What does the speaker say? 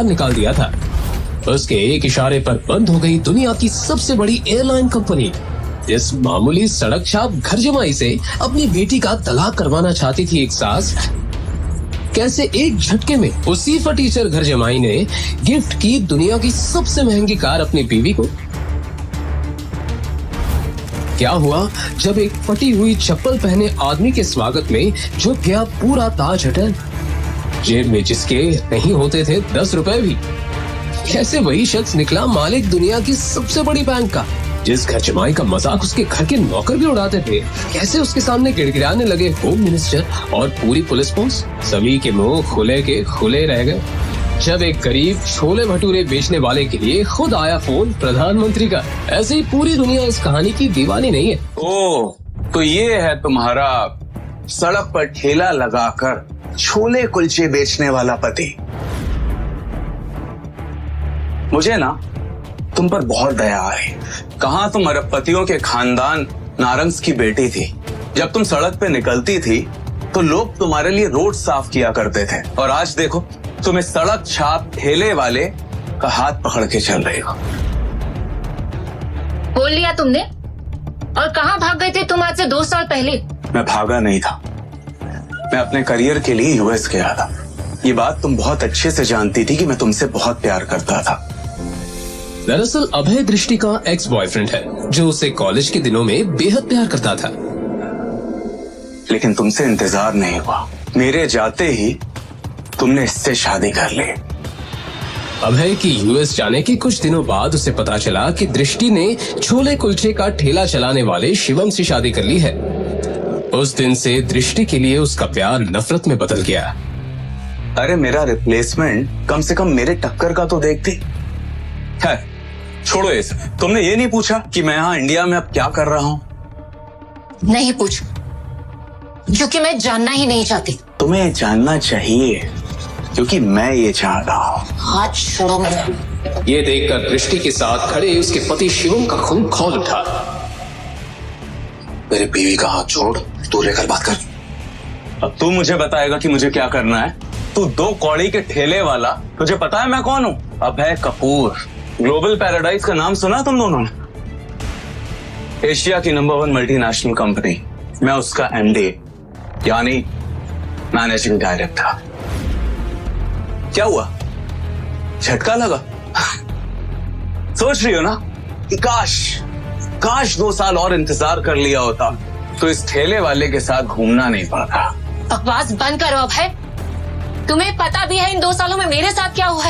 बाहर निकाल दिया था। उसके एक इशारे पर बंद हो गई दुनिया की सबसे बड़ी एयरलाइन कंपनी। इस मामूली सड़क छाप घर जमाई से अपनी बेटी का तलाक करवाना चाहती थी एक सास, कैसे एक झटके में उसी फटीचर घर जमाई ने गिफ्ट की दुनिया की सबसे महंगी कार अपनी बीवी को। क्या हुआ जब एक फटी हुई चप्पल पहने आदमी के स्वागत में झुक गया पूरा ताज होटल, जेब में जिसके नहीं होते थे 10 रुपए भी। कैसे वही शख्स निकला मालिक दुनिया की सबसे बड़ी बैंक का, जिस घर जमाई का मजाक उसके घर के नौकर भी उड़ाते थे। कैसे उसके सामने गिड़गिड़ाने लगे होम मिनिस्टर और पूरी पुलिस फोर्स। सभी के मुंह खुले के खुले रह गए जब एक गरीब छोले भटूरे बेचने वाले के लिए खुद आया फोन प्रधानमंत्री का। ऐसे ही पूरी दुनिया इस कहानी की दीवानी नहीं है। ओह, तो ये है तुम्हारा सड़क पर ठेला लगाकर छोले कुलचे बेचने वाला पति। मुझे ना तुम पर बहुत दया है। कहाँ तुम अरबपतियों के खानदान नारंग्स की बेटी थी। जब तुम सड़क पे निकलती थी तो लोग तुम्हारे लिए रोड साफ किया करते थे, और आज देखो तुम इस सड़क छाप ठेले वाले का हाथ पकड़ के चल रही हो। बोल लिया तुमने। और कहाँ भाग गए थे तुम आज से 2 साल पहले? मैं भागा नहीं था, मैं अपने करियर के लिए यूएस गया था। ये बात तुम बहुत अच्छे से जानती थी कि मैं तुमसे बहुत प्यार करता था। दरअसल अभय दृष्टि का एक्स बॉयफ्रेंड है जो उसे कॉलेज के दिनों में बेहद प्यार करता था। लेकिन तुमसे इंतजार नहीं हुआ। मेरे जाते ही तुमने इससे शादी कर ली। अभय की यूएस जाने के कुछ दिनों बाद उसे पता चला कि दृष्टि ने छोले कुलचे का ठेला चलाने वाले शिवम से शादी कर ली है। उस दिन से दृष्टि के लिए उसका प्यार नफरत में बदल गया। अरे मेरा रिप्लेसमेंट कम से कम मेरे टक्कर का तो देखती है। छोड़ो ये सब। तुमने ये नहीं पूछा कि मैं यहाँ इंडिया में अब क्या कर रहा हूँ? नहीं पूछ, क्योंकि मैं जानना ही नहीं चाहती। तुम्हें जानना चाहिए क्योंकि मैं ये चाह रहा हूँ। हाथ छोड़ो मेरा। ये देखकर दृष्टि के साथ खड़े उसके पति शिवम का खून खौल उठा। मेरे बीवी का हाथ छोड़, दूर रहकर बात कर। अब तू मुझे बताएगा कि मुझे क्या करना है। तू 2 कौड़ी के ठेले वाला, तुझे पता है मैं कौन हूँ? अभय कपूर। ग्लोबल पैराडाइज का नाम सुना तुम दोनों ने? एशिया की नंबर 1 मल्टीनेशनल कंपनी। मैं उसका एमडी यानी मैनेजिंग डायरेक्टर। क्या हुआ? झटका लगा? सोच रही हो ना कि काश 2 साल और इंतजार कर लिया होता तो इस ठेले वाले के साथ घूमना नहीं पड़ता। बकवास बंद करो अभय। तुम्हें पता भी है इन 2 सालों में मेरे साथ क्या हुआ है?